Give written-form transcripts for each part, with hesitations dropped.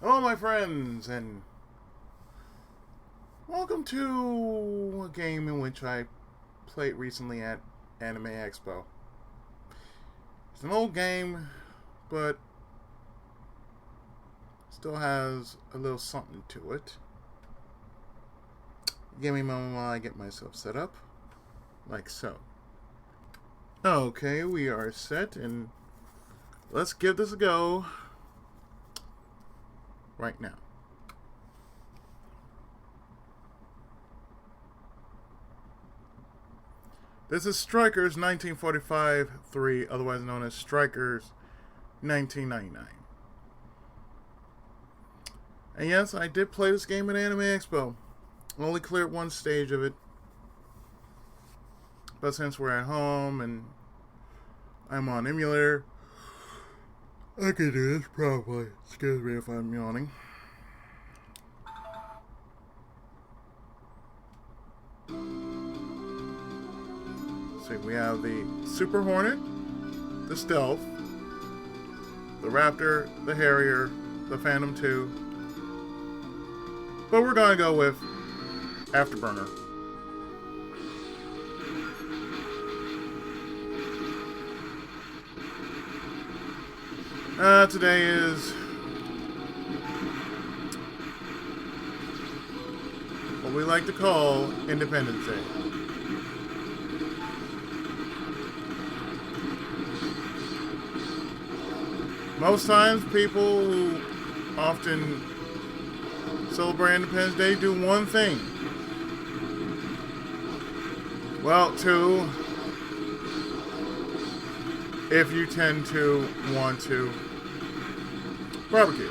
Hello, my friends, and welcome to a game in which I played recently at Anime Expo. It's an old game, but still has a little something to it. Give me a moment while I get myself set up, like so. Okay, we are set, and let's give this a go right now. This is Strikers 1945-3, otherwise known as Strikers 1999. And yes, I did play this game at Anime Expo. Only cleared one stage of it. But since we're at home and I'm on emulator, I can do this probably. Excuse me if I'm yawning. See, we have the Super Hornet, the Stealth, the Raptor, the Harrier, the Phantom 2. But we're gonna go with Afterburner. Today is what we like to call Independence Day. Most times, people who often celebrate Independence Day do one thing. Well, two, if you tend to want to barbecue.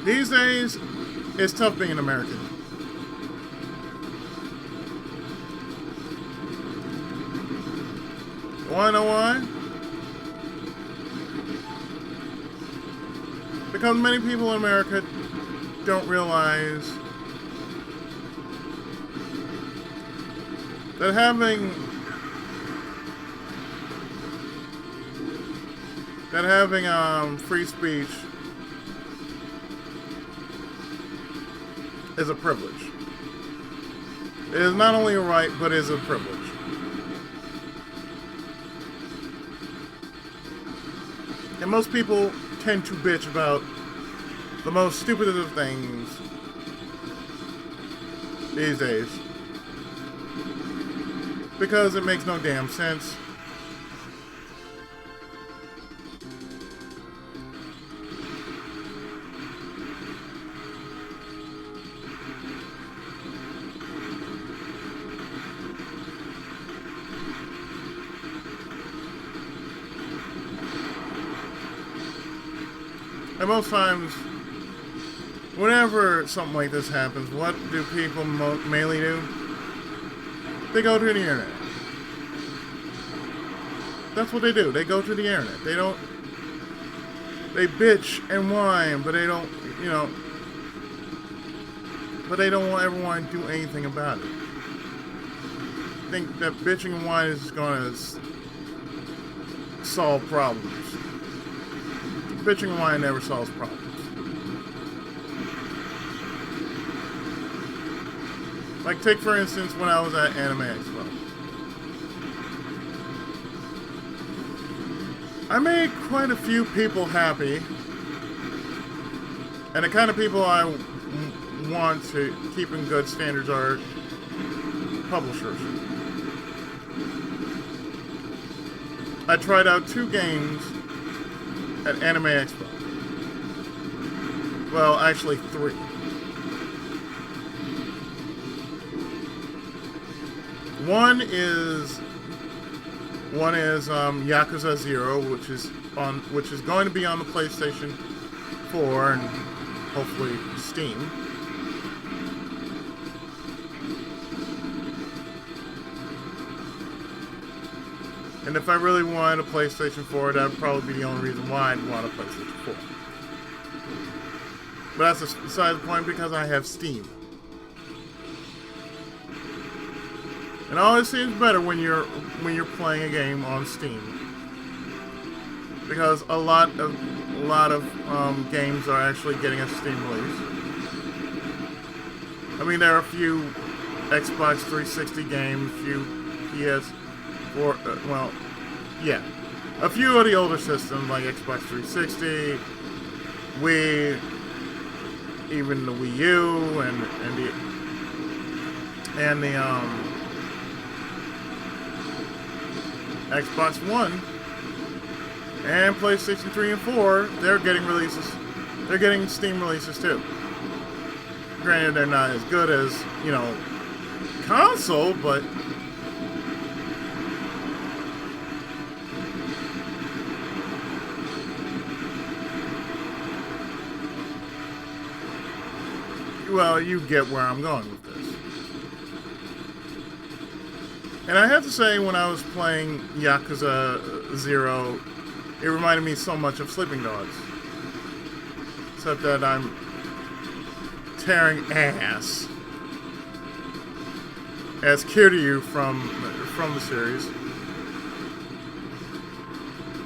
These days, it's tough being an American. Wanna know why? Because many people in America don't realize that having free speech is a privilege. It is not only a right, but is a privilege. And most people tend to bitch about the most stupidest of things these days because it makes no damn sense. And most times, whenever something like this happens, what do people mainly do? They go to the internet. That's what they do. They go to the internet. They bitch and whine, but they don't, but they don't ever want to do anything about it. I think that bitching and whining is going to solve problems. Bitching and whining never solves problems. Like, take for instance when I was at Anime Expo. I made quite a few people happy. And the kind of people I want to keep in good standards are publishers. I tried out 2 games at Anime Expo. Well, actually 3. One is Yakuza 0, which is going to be on the PlayStation 4 and hopefully Steam. And if I really wanted a PlayStation 4, that would probably be the only reason why I'd want a PlayStation 4. But that's beside the point because I have Steam. And it always seems better when you're playing a game on Steam, because a lot of games are actually getting a Steam release. I mean, there are a few Xbox 360 games, a few PS4, a few of the older systems like Xbox 360, Wii, even the Wii U, and the Xbox One and PlayStation 3 and 4, they're getting releases. They're getting Steam releases too. Granted, they're not as good as, console, but well, you get where I'm going with this. And I have to say, when I was playing Yakuza 0, it reminded me so much of Sleeping Dogs. Except that I'm tearing ass as Kiryu from the series.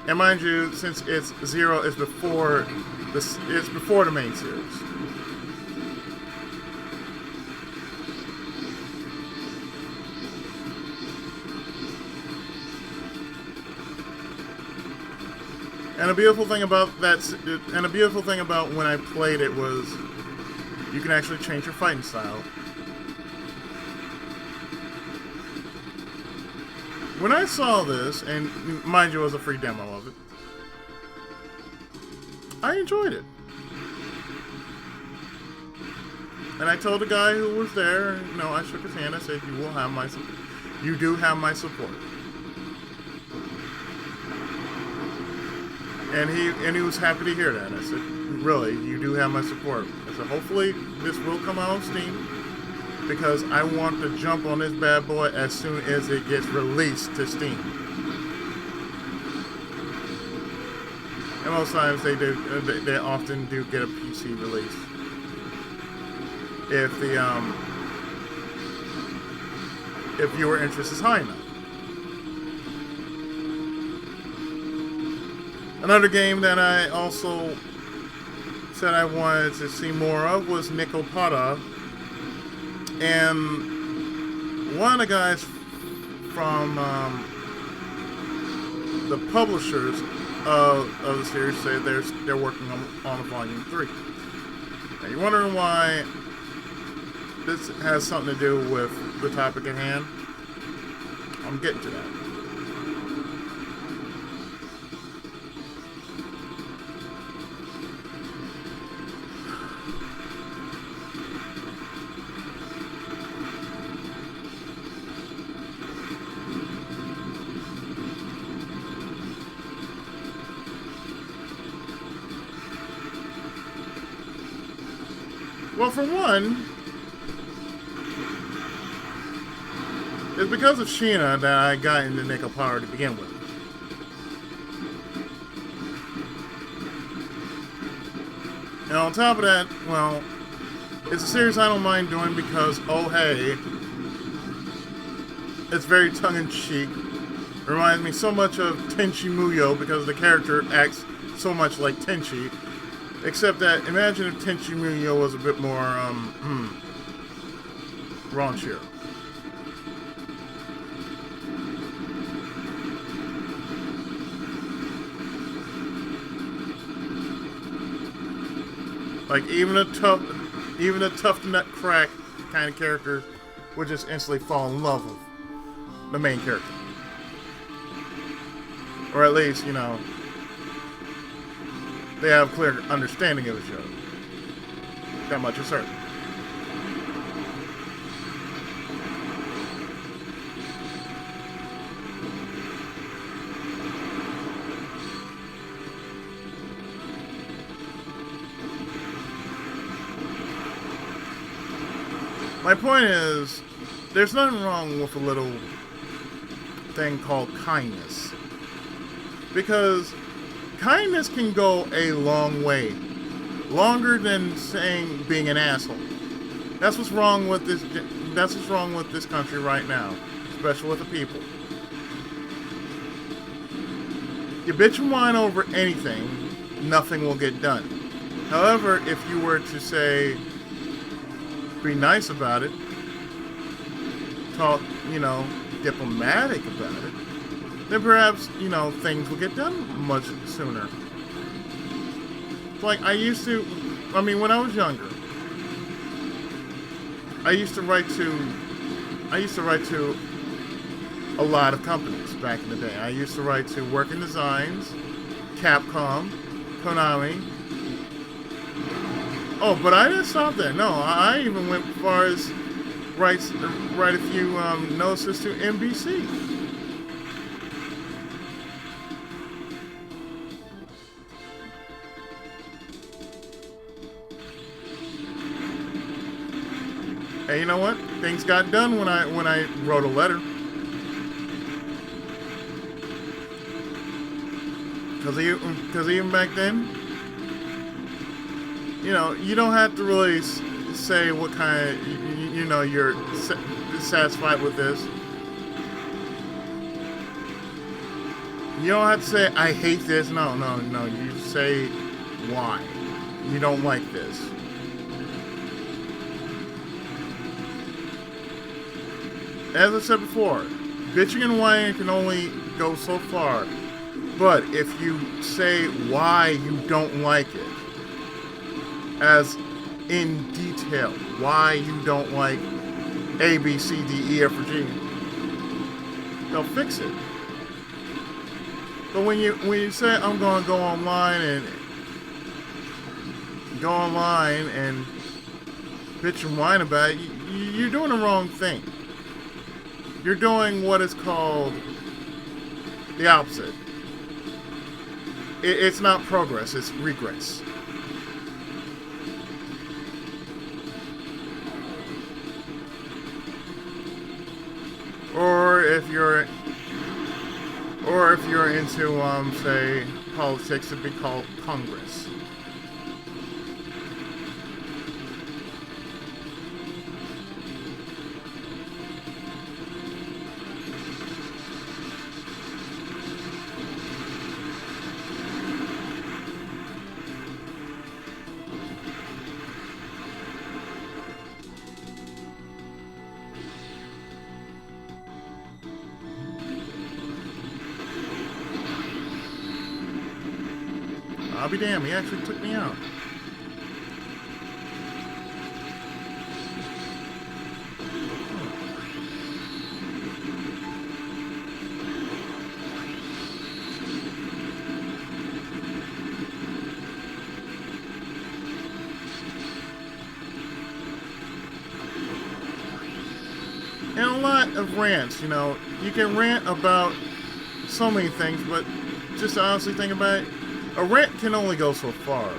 And mind you, since it's 0, it's before the main series. And a beautiful thing about when I played it was you can actually change your fighting style. When I saw this, and mind you, it was a free demo of it, I enjoyed it. And I told the guy who was there, I shook his hand. I said, "You will have my support. You do have my support." And he was happy to hear that. I said, "Really, you do have my support." I said, "Hopefully this will come out on Steam, because I want to jump on this bad boy as soon as it gets released to Steam." And most times they often do get a PC release if viewer interest is high enough. Another game that I also said I wanted to see more of was Nicopata. And one of the guys from the publishers of the series say they're working on a volume 3. Now you're wondering why this has something to do with the topic at hand? I'm getting to that. Well, for one, it's because of Sheena that I got into Nickel Power to begin with. And on top of that, well, it's a series I don't mind doing because, oh hey, it's very tongue-in-cheek. Reminds me so much of Tenchi Muyo because the character acts so much like Tenchi. Except that, imagine if Tenchi Muyo was a bit more, raunchier. Like, even a tough nut crack kind of character would just instantly fall in love with the main character. Or at least, they have a clear understanding of the show. That much is certain. My point is, there's nothing wrong with a little thing called kindness. Because kindness can go a long way. Longer than saying being an asshole. That's what's wrong with this country right now. Especially with the people. You bitch and whine over anything, nothing will get done. However, if you were to say, be nice about it, talk, diplomatic about it, then perhaps, things will get done much sooner. Like, when I was younger, I used to write to a lot of companies back in the day. I used to write to Working Designs, Capcom, Konami. Oh, but I didn't stop there. No, I even went as far as write a few notices to NBC. Hey, you know what? Things got done when I wrote a letter. Because even back then, you don't have to really say what kind of, you're satisfied with this. You don't have to say, I hate this. No. You say why. You don't like this. As I said before, bitching and whining can only go so far. But if you say why you don't like it, as in detail, why you don't like A, B, C, D, E, F, or G, they'll fix it. But when you say I'm going to go online and bitch and whine about it, you're doing the wrong thing. You're doing what is called the opposite. It's not progress, it's regress. Or if you're into say politics, it'd be called Congress. I'll be damned, he actually took me out. And a lot of rants, you can rant about so many things, but just to honestly think about it, a rant can only go so far.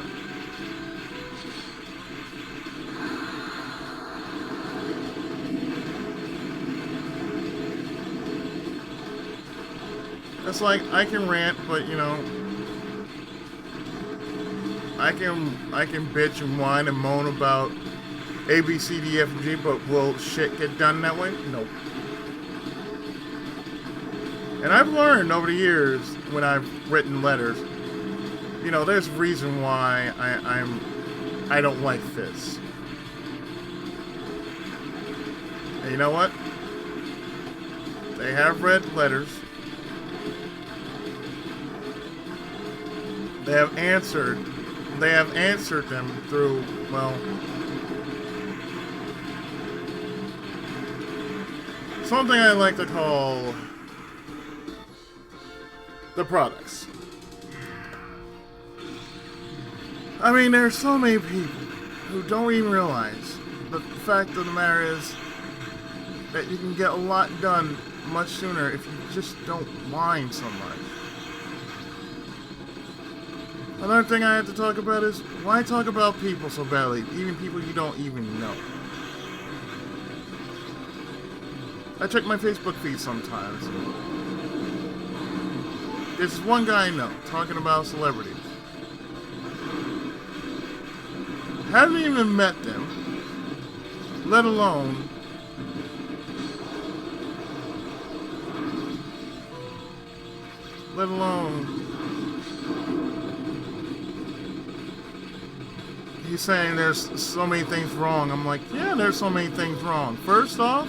It's like I can rant, but I can bitch and whine and moan about A, B, C, D, F, and G, but will shit get done that way? Nope. And I've learned over the years when I've written letters, there's a reason why I don't like this. And you know what? They have read letters. They have answered them through, something I like to call the products. I mean, there's so many people who don't even realize that the fact of the matter is that you can get a lot done much sooner if you just don't whine so much. Another thing I have to talk about is, why talk about people so badly, even people you don't even know? I check my Facebook feed sometimes. There's one guy I know talking about celebrities. Haven't even met them, let alone he's saying there's so many things wrong. I'm like, yeah, there's so many things wrong. First off,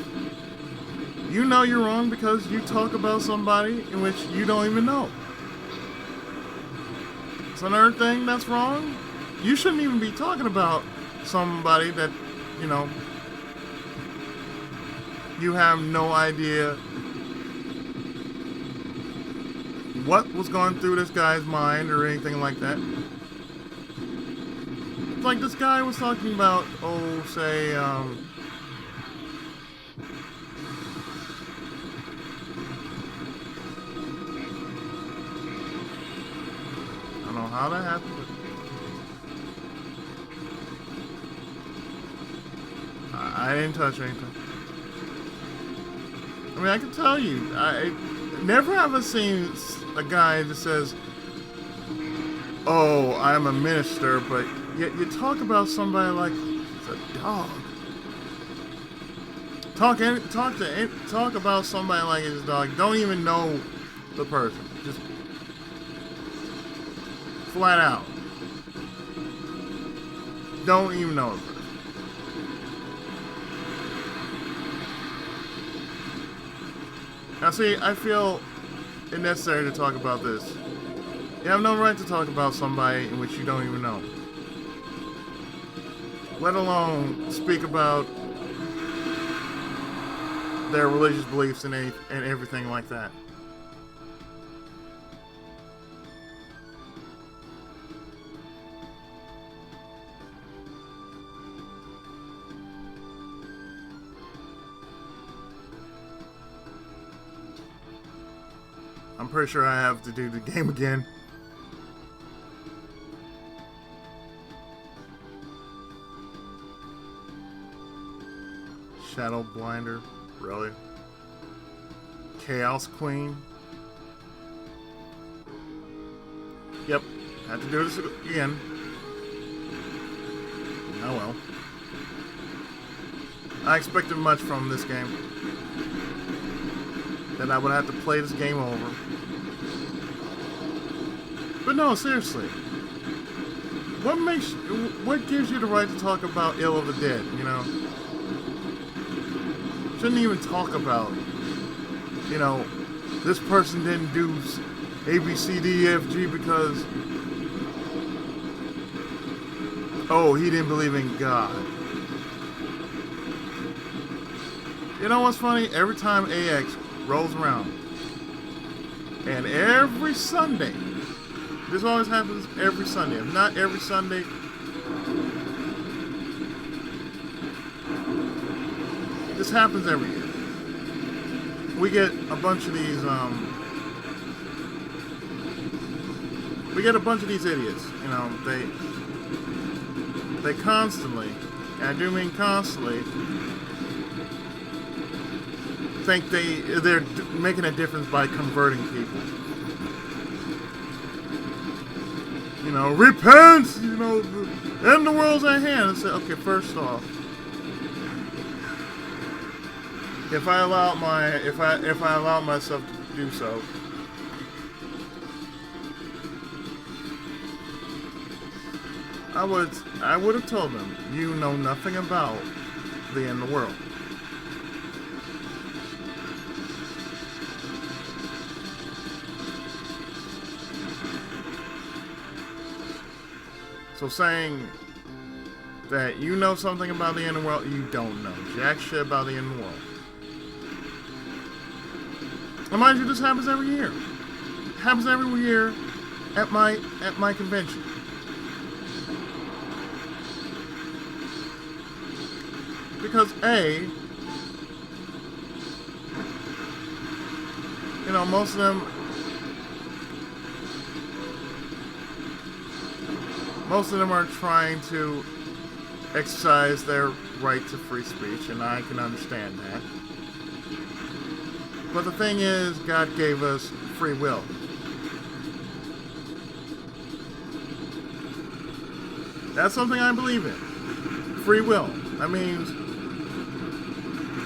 you know you're wrong because you talk about somebody in which you don't even know. So another thing that's wrong, you shouldn't even be talking about somebody that, you know, you have no idea what was going through this guy's mind or anything like that. It's like this guy was talking about, say, I don't know how that happened, but I didn't touch anything. I mean, I can tell you, I never have seen a guy that says, "Oh, I'm a minister," but yet you talk about somebody like it's a dog. Talk about somebody like his dog. Don't even know the person. Just flat out. Don't even know the person. Now see, I feel it necessary to talk about this. You have no right to talk about somebody in which you don't even know. Let alone speak about their religious beliefs and everything like that. I'm pretty sure I have to do the game again. Shadow Blinder, really? Chaos Queen. Yep, had to do this again. Oh well. I expected much from this game. That I would have to play this game over. But no, seriously. What gives you the right to talk about ill of the dead, you know? Shouldn't even talk about, you know, this person didn't do A, B, C, D, E, F, G because, oh, he didn't believe in God. You know what's funny? Every time AX rolls around, and every Sunday, this always happens every Sunday. If not every Sunday, this happens every year. We get a bunch of these, idiots. You know, they constantly, and I do mean constantly, think they're making a difference by converting people. You know, repent. You know, the end of the world's at hand. And say, okay, first off, if I allow myself to do so, I would have told them, you know nothing about the end of the world. So saying that you know something about the end of the world, you don't know jack shit about the end of the world. And mind you, this happens every year. It happens every year at my convention. Because A, you know, most of them are trying to exercise their right to free speech, and I can understand that. But the thing is, God gave us free will. That's something I believe in. Free will. That means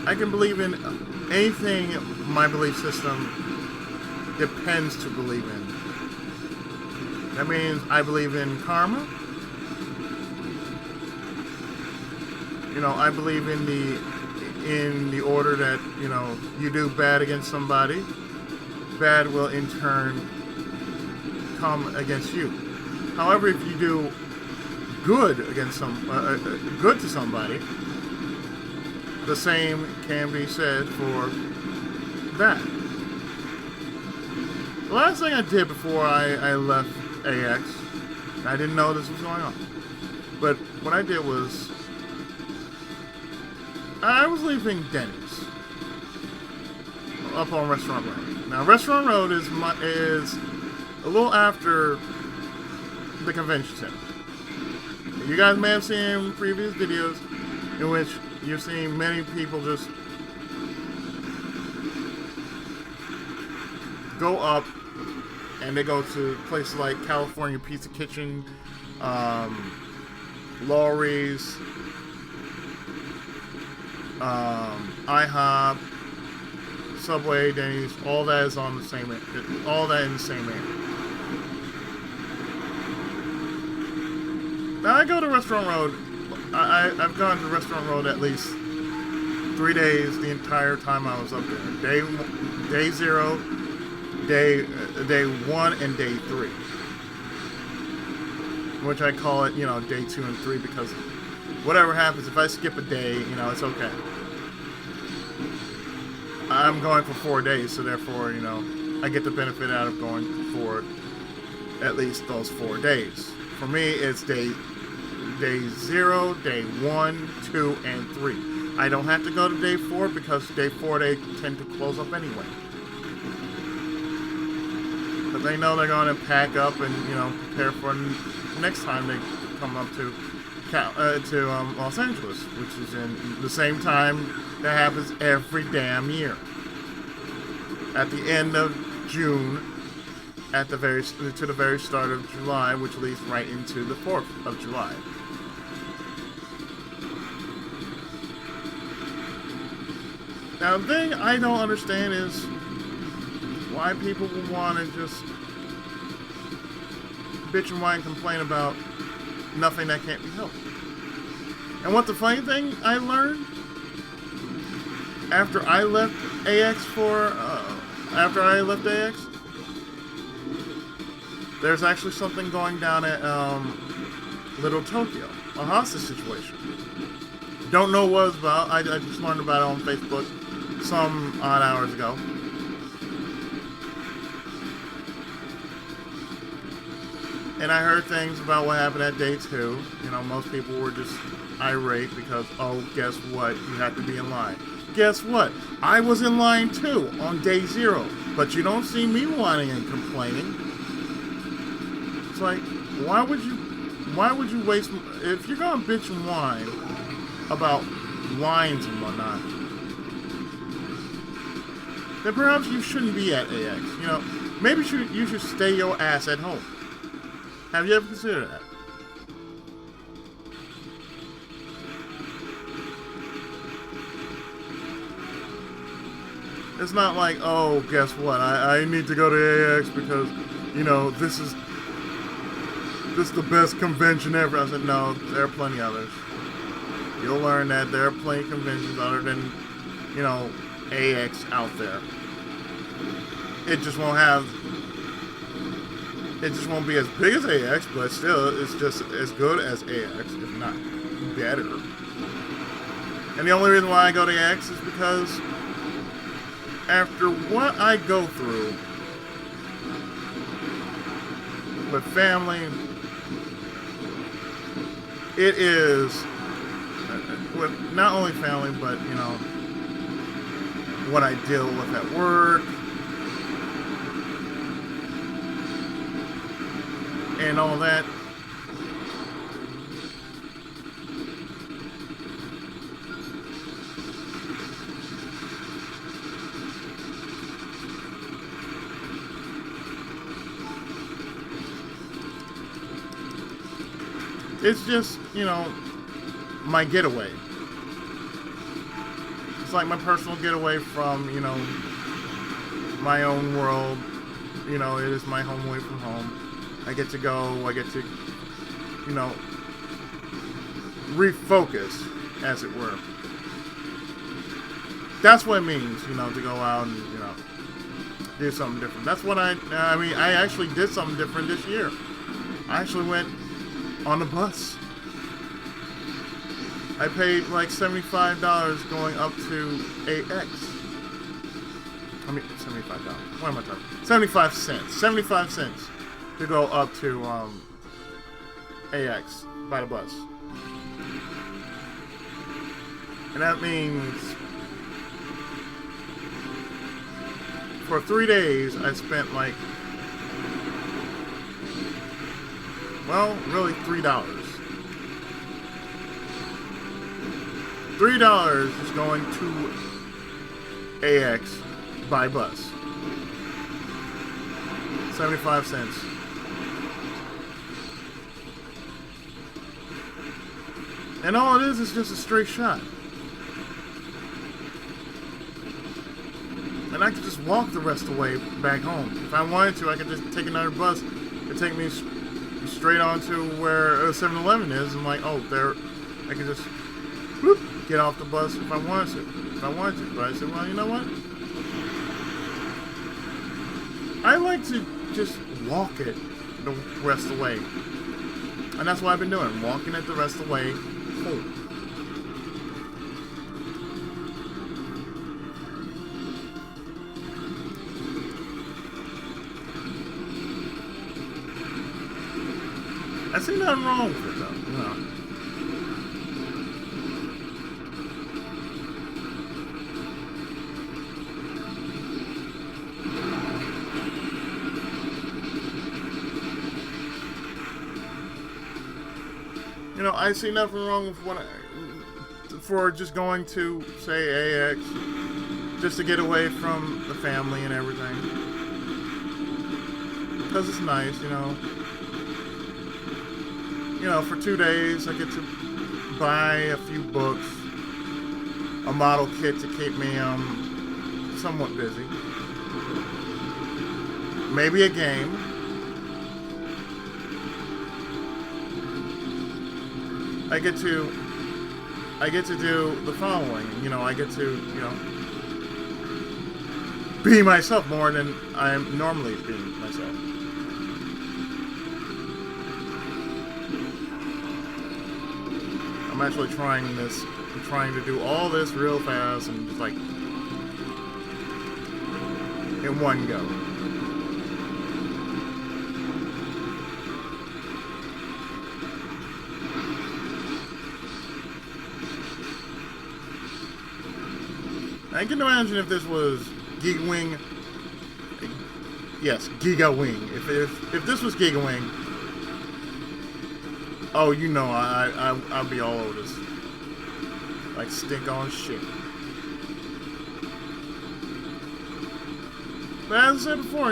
I can believe in anything my belief system depends to believe in. That means I believe in karma. I believe in the order that, you do bad against somebody, bad will in turn come against you. However, if you do good against good to somebody, the same can be said for that. The last thing I did before I left AX, I didn't know this was going on, but what I did was I was leaving Denny's up on Restaurant Road. Now, Restaurant Road is a little after the convention center. You guys may have seen previous videos in which you've seen many people just go up and they go to places like California Pizza Kitchen, Lowry's, IHOP, Subway, Denny's. All that is on the same. All that in the same area. Now I go to Restaurant Road. I've gone to Restaurant Road at least 3 days the entire time I was up there. Day 0, day 1, and day 3. Which I call it, day 2 and 3 because whatever happens, if I skip a day, it's okay. I'm going for 4 days, so therefore, I get the benefit out of going for at least those 4 days. For me, it's day 0, day 1, 2, and 3. I don't have to go to day 4 because day 4 they tend to close up anyway. But they know they're going to pack up and prepare for next time they come up to Los Angeles, which is in the same time that happens every damn year. At the end of June, to the very start of July, which leads right into the 4th of July. Now, the thing I don't understand is why people will want to just bitch and whine and complain about nothing that can't be helped. And what the funny thing I learned after I left AX there's actually something going down at Little Tokyo, a hostage situation. Don't know what it's about. I just learned about it on Facebook some odd hours ago. And I heard things about what happened at day 2. Most people were just irate because, guess what? You have to be in line. Guess what? I was in line too on day 0. But you don't see me whining and complaining. It's like, why would you waste... If you're going to bitch and whine about lines and whatnot, then perhaps you shouldn't be at AX. Maybe you should stay your ass at home. Have you ever considered that? It's not like, guess what? I need to go to AX because, this is the best convention ever. I said, no, there are plenty others. You'll learn that there are plenty of conventions other than, AX out there. It just won't be as big as AX, but still, it's just as good as AX, if not better. And the only reason why I go to AX is because after what I go through with family, it is, with not only family, but, what I deal with at work, and all that. It's just, my getaway. It's like my personal getaway from, my own world. It is my home away from home. I get to go, I get to, refocus, as it were. That's what it means, to go out and, do something different. That's what I actually did something different this year. I actually went on the bus. I paid like $75 going up to AX. $75. What am I talking? 75 cents. 75 cents to go up to AX by the bus. And that means for 3 days I spent like, really $3. $3 is going to AX by bus. 75 cents. And all it is just a straight shot. And I could just walk the rest of the way back home. If I wanted to, I could just take another bus. It'd take me straight on to where 7-Eleven is. And like, there, I could just whoop, get off the bus if I wanted to. But I said, well, you know what? I like to just walk it the rest of the way. And that's what I've been doing. Walking it the rest of the way home. I see nothing wrong with it, though. I see nothing wrong with for just going to, say, AX, just to get away from the family and everything. Because it's nice, for 2 days I get to buy a few books, a model kit to keep me somewhat busy. Maybe a game. I get to do the following. I get to, be myself more than I am normally being myself. I'm actually trying this. I'm trying to do all this real fast and just like in one go. I can imagine if this was Giga Wing. Yes, Giga Wing. If this was Giga Wing, I'll be all over this. Like stink on shit. But as I said before,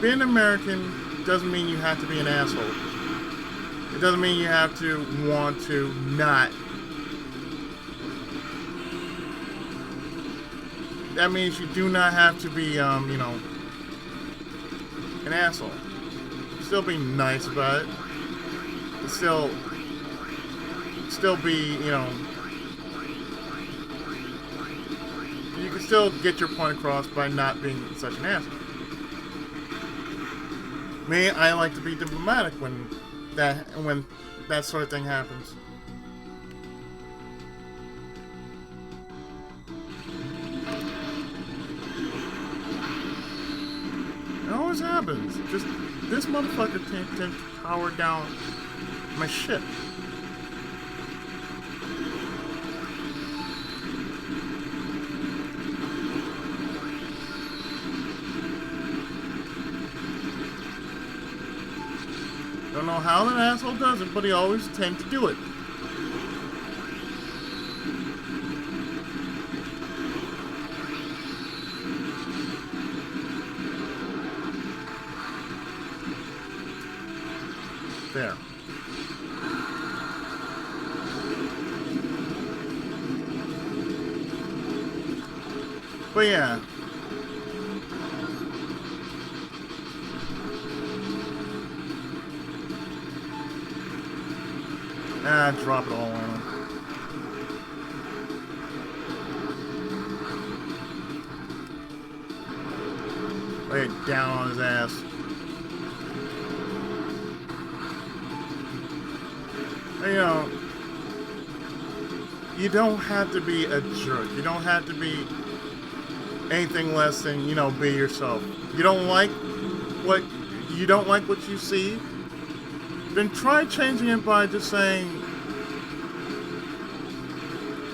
being American doesn't mean you have to be an asshole. It doesn't mean you have to want to not. That means you do not have to be, an asshole. Still be nice about it. Still be, you can still get your point across by not being such an asshole. Me, I like to be diplomatic when that sort of thing happens. It always happens. Just this motherfucker tends to power down my shit. Don't know how that asshole does it, but he always tends to do it. there. But yeah. Drop it all on him. Lay it down on his ass. You know, you don't have to be a jerk. You don't have to be anything less than, you know, be yourself. You don't like what you see, then try changing it by just saying,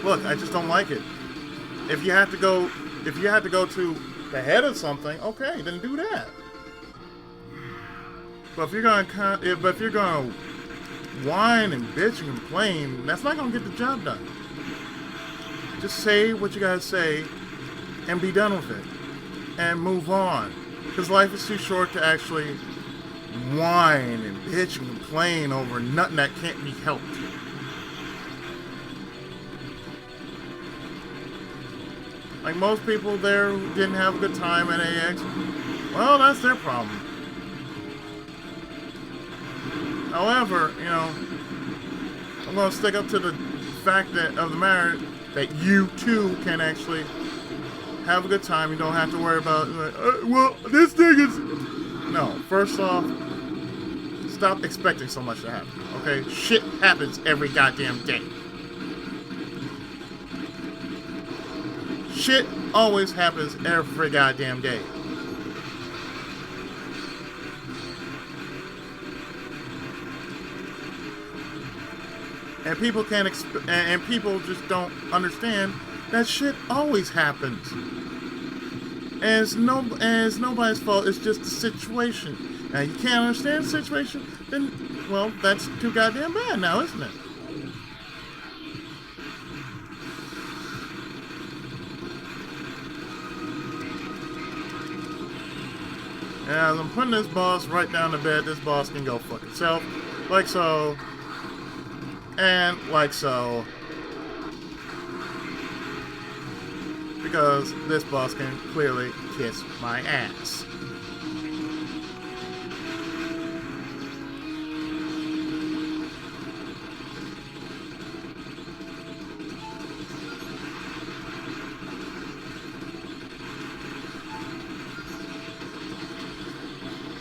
look, I just don't like it. If you have to go to the head of something, okay, then do that. But if you're gonna whine and bitch and complain, that's not gonna get the job done. Just say what you gotta say and be done with it and move on, because life is too short to actually whine and bitch and complain over nothing that can't be helped. Like most people there who didn't have a good time at AX, well, that's their problem. However, you know, I'm going to stick up to the fact of the matter that you too can actually have a good time. You don't have to worry about, like, well, this thing is... No, first off, stop expecting so much to happen, okay? Shit happens every goddamn day. Shit always happens every goddamn day. And people can't and people just don't understand that shit always happens. And it's nobody's fault, it's just the situation. Now you can't understand the situation, then, well, that's too goddamn bad now, isn't it? And as I'm putting this boss right down the bed, this boss can go fuck itself. Like so. And like so. Because this boss can clearly kiss my ass.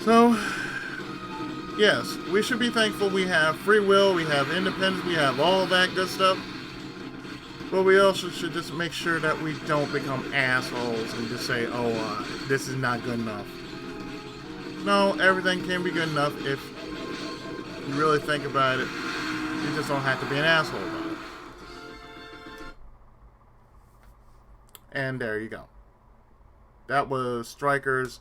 So, yes, we should be thankful we have free will, we have independence, we have all that good stuff. But we also should just make sure that we don't become assholes and just say, oh, this is not good enough. No, everything can be good enough if you really think about it. You just don't have to be an asshole about it. And there you go. That was Strikers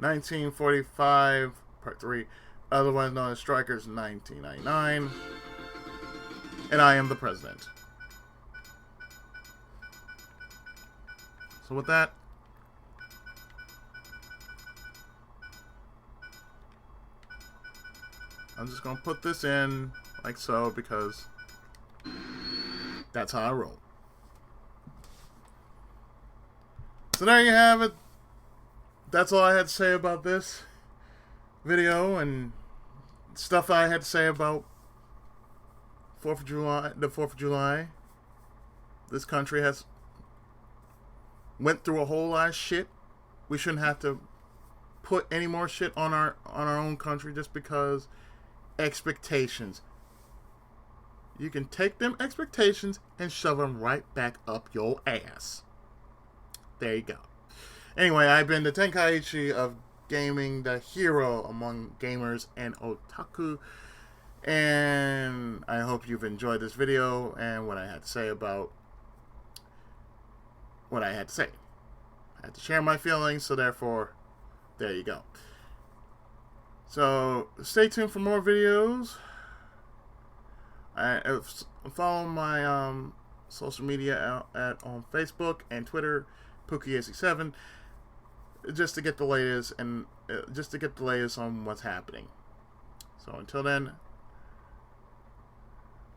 1945, Part 3, otherwise known as Strikers 1999. And I am the president. So with that, I'm just going to put this in like so because that's how I roll. So there you have it. That's all I had to say about this video and stuff I had to say about 4th of July, the 4th of July. This country has went through a whole lot of shit. We shouldn't have to put any more shit on our own country just because expectations. You can take them expectations and shove them right back up your ass. There you go. Anyway, I've been the Tenkaichi of gaming, the hero among gamers and otaku. And I hope you've enjoyed this video and what I had to say about what I had to say. I had to share my feelings, so therefore, there you go. So, stay tuned for more videos. Follow my social media on Facebook and Twitter, Pookie87, just to get the latest on what's happening. So until then,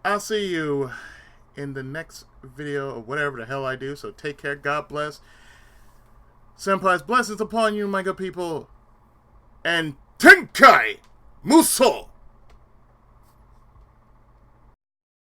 I'll see you in the next video or whatever the hell I do. So take care. God bless. Senpai's blessings upon you, my good people. And Tenkai Muso!